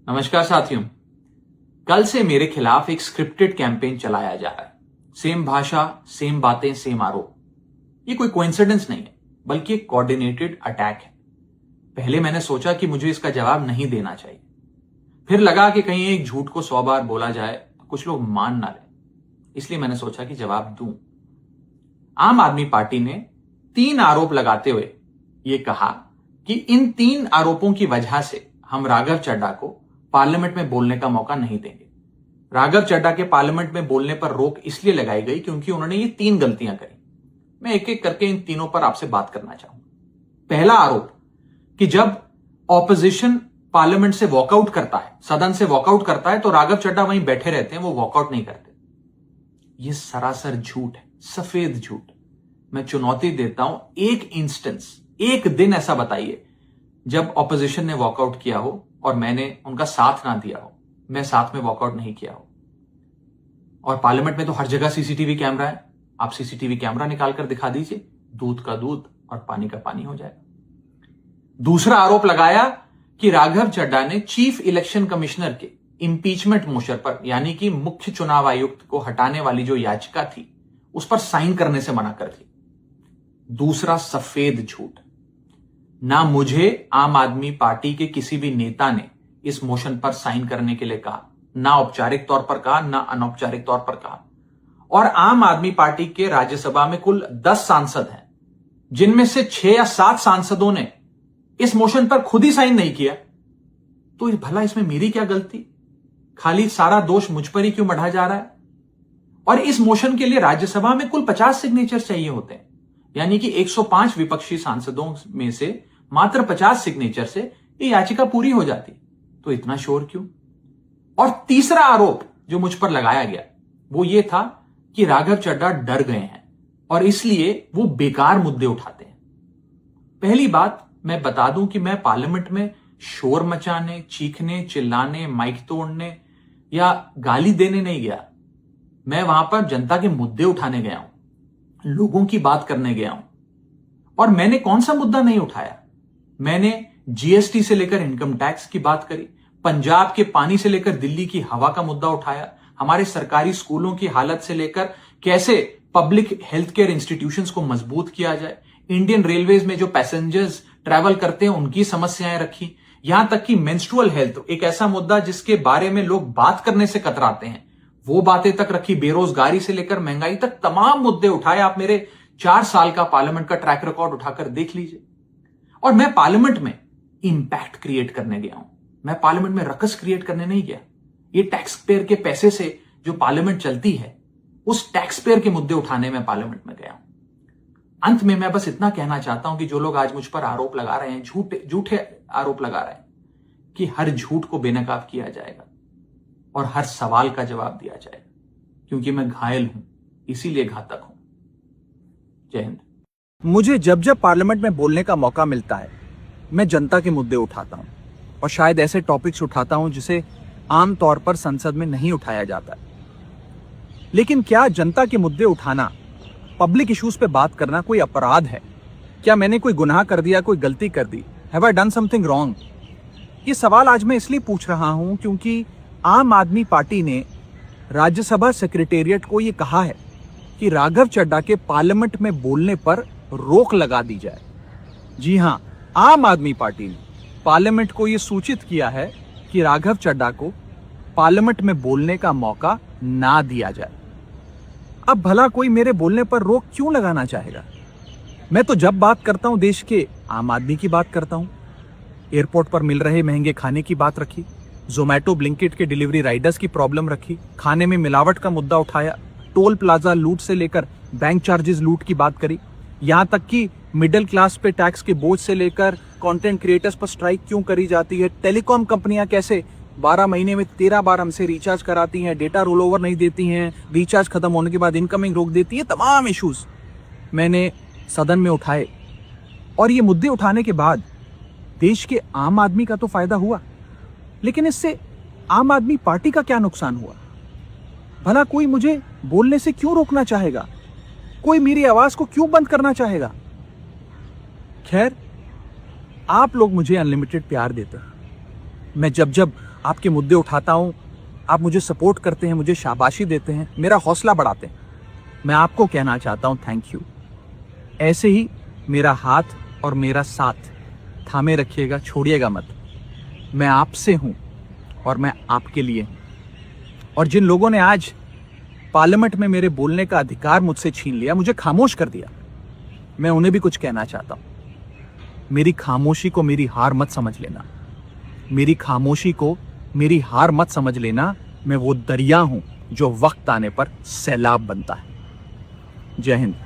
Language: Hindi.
नमस्कार साथियों। कल से मेरे खिलाफ एक स्क्रिप्टेड कैंपेन चलाया जा रहा है। सेम भाषा, सेम बातें, सेम आरोप। ये कोई कोइंसिडेंस नहीं है, बल्कि एक कोऑर्डिनेटेड अटैक है। पहले मैंने सोचा कि मुझे इसका जवाब नहीं देना चाहिए। फिर लगा कि कहीं एक झूठ को 100 बार बोला जाए तो कुछ लोग मान ना लें, इसलिए मैंने सोचा कि जवाब दूं। आम आदमी पार्टी ने 3 आरोप लगाते हुए यह कहा कि इन 3 आरोपों की वजह से हम राघव चड्ढा को पार्लियामेंट में बोलने का मौका नहीं देंगे। राघव चड्ढा के पार्लियामेंट में बोलने पर रोक इसलिए लगाई गई क्योंकि उन्होंने ये 3 गलतियां करी। मैं एक एक करके इन तीनों पर आपसे बात करना चाहूंगा। पहला आरोप कि जब ऑपोजिशन पार्लियामेंट से वॉकआउट करता है, सदन से वॉकआउट करता है, तो राघव चड्ढा वहीं बैठे रहते हैं, वो वॉकआउट नहीं करते। यह सरासर झूठ है, सफेद झूठ। मैं चुनौती देता हूं, एक इंस्टेंस, एक दिन ऐसा बताइए जब ऑपोजिशन ने वॉकआउट किया हो और मैंने उनका साथ ना दिया हो, मैं साथ में वॉकआउट नहीं किया हो। और पार्लियामेंट में तो हर जगह सीसीटीवी कैमरा है। आप सीसीटीवी कैमरा निकाल कर दिखा दीजिए, दूध का दूध और पानी का पानी हो जाएगा। दूसरा आरोप लगाया कि राघव चड्ढा ने चीफ इलेक्शन कमिश्नर के इंपीचमेंट मोशन पर, यानी कि मुख्य चुनाव आयुक्त को हटाने वाली जो याचिका थी, उस पर साइन करने से मना कर दी। दूसरा सफेद झूठ। ना मुझे आम आदमी पार्टी के किसी भी नेता ने इस मोशन पर साइन करने के लिए कहा, ना औपचारिक तौर पर कहा, ना अनौपचारिक तौर पर कहा। और आम आदमी पार्टी के राज्यसभा में कुल 10 सांसद हैं, जिनमें से 6 या 7 सांसदों ने इस मोशन पर खुद ही साइन नहीं किया। तो भला इसमें मेरी क्या गलती? खाली सारा दोष मुझ पर ही क्यों मढ़ा जा रहा है? और इस मोशन के लिए राज्यसभा में कुल 50 सिग्नेचर चाहिए होते हैं, यानी कि 105 विपक्षी सांसदों में से मात्र 50 सिग्नेचर से ये याचिका पूरी हो जाती। तो इतना शोर क्यों? और तीसरा आरोप जो मुझ पर लगाया गया वो ये था कि राघव चड्ढा डर गए हैं और इसलिए वो बेकार मुद्दे उठाते हैं। पहली बात मैं बता दूं कि मैं पार्लियामेंट में शोर मचाने, चीखने, चिल्लाने, माइक तोड़ने या गाली देने नहीं गया। मैं वहां पर जनता के मुद्दे उठाने गया हूं, लोगों की बात करने गया हूं। और मैंने कौन सा मुद्दा नहीं उठाया? मैंने जीएसटी से लेकर इनकम टैक्स की बात करी, पंजाब के पानी से लेकर दिल्ली की हवा का मुद्दा उठाया, हमारे सरकारी स्कूलों की हालत से लेकर कैसे पब्लिक हेल्थ केयर इंस्टीट्यूशंस को मजबूत किया जाए, इंडियन रेलवेज में जो पैसेंजर्स ट्रैवल करते हैं उनकी समस्याएं रखी, यहां तक कि मेंस्ट्रुअल हेल्थ, एक ऐसा मुद्दा जिसके बारे में लोग बात करने से कतराते हैं, वो बातें तक रखी। बेरोजगारी से लेकर महंगाई तक तमाम मुद्दे उठाए। आप मेरे 4 साल का पार्लियामेंट का ट्रैक रिकॉर्ड उठाकर देख लीजिए। और मैं पार्लियामेंट में इंपैक्ट क्रिएट करने गया हूं, मैं पार्लियामेंट में रकस क्रिएट करने नहीं गया। ये टैक्स पेयर के पैसे से जो पार्लियामेंट चलती है, उस टैक्स पेयर के मुद्दे उठाने में पार्लियामेंट में गया हूं। अंत में मैं बस इतना कहना चाहता हूं कि जो लोग आज मुझ पर आरोप लगा रहे हैं, झूठे आरोप लगा रहे हैं, कि हर झूठ को बेनकाब किया जाएगा और हर सवाल का जवाब दिया जाएगा, क्योंकि मैं घायल हूं, इसीलिए घातक हूं। जय हिंद। मुझे जब जब पार्लियामेंट में बोलने का मौका मिलता है, मैं जनता के मुद्दे उठाता हूं और शायद ऐसे टॉपिक्स उठाता हूं जिसे आम तौर पर संसद में नहीं उठाया जाता। लेकिन क्या जनता के मुद्दे उठाना, पब्लिक इश्यूज पे बात करना कोई अपराध है? क्या मैंने कोई गुनाह कर दिया, कोई गलती कर दी? Have I done something wrong? ये सवाल आज मैं इसलिए पूछ रहा हूं क्योंकि आम आदमी पार्टी ने राज्यसभा सेक्रेटेरिएट को ये कहा है कि राघव चड्ढा के पार्लियामेंट में बोलने पर रोक लगा दी जाए। जी हां, आम आदमी पार्टी ने पार्लियामेंट को यह सूचित किया है कि राघव चड्ढा को पार्लियामेंट में बोलने का मौका ना दिया जाए। अब भला कोई मेरे बोलने पर रोक क्यों लगाना चाहेगा? मैं तो जब बात करता हूं देश के आम आदमी की बात करता हूं। एयरपोर्ट पर मिल रहे महंगे खाने की बात रखी, जोमैटो ब्लिंकिट के डिलीवरी राइडर्स की प्रॉब्लम रखी, खाने में मिलावट का मुद्दा उठाया, टोल प्लाजा लूट से लेकर बैंक चार्जेस लूट की बात करी, यहां तक कि मिडिल क्लास पे टैक्स के बोझ से लेकर कंटेंट क्रिएटर्स पर स्ट्राइक क्यों करी जाती है, टेलीकॉम कंपनियां कैसे 12 महीने में 13 बार हमसे रिचार्ज कराती हैं, डेटा रोल ओवर नहीं देती हैं, रिचार्ज खत्म होने के बाद इनकमिंग रोक देती है, तमाम इश्यूज मैंने सदन में उठाए। और ये मुद्दे उठाने के बाद देश के आम आदमी का तो फायदा हुआ, लेकिन इससे आम आदमी पार्टी का क्या नुकसान हुआ? भला कोई मुझे बोलने से क्यों रोकना चाहेगा? कोई मेरी आवाज को क्यों बंद करना चाहेगा? खैर, आप लोग मुझे अनलिमिटेड प्यार देते हैं। मैं जब जब आपके मुद्दे उठाता हूं, आप मुझे सपोर्ट करते हैं, मुझे शाबाशी देते हैं, मेरा हौसला बढ़ाते हैं। मैं आपको कहना चाहता हूं थैंक यू। ऐसे ही मेरा हाथ और मेरा साथ थामे रखिएगा, छोड़िएगा मत। मैं आपसे हूं और मैं आपके लिए हूं। और जिन लोगों ने आज पार्लियामेंट में मेरे बोलने का अधिकार मुझसे छीन लिया, मुझे खामोश कर दिया, मैं उन्हें भी कुछ कहना चाहता हूं। मेरी खामोशी को मेरी हार मत समझ लेना। मेरी खामोशी को मेरी हार मत समझ लेना। मैं वो दरिया हूं जो वक्त आने पर सैलाब बनता है। जय हिंद।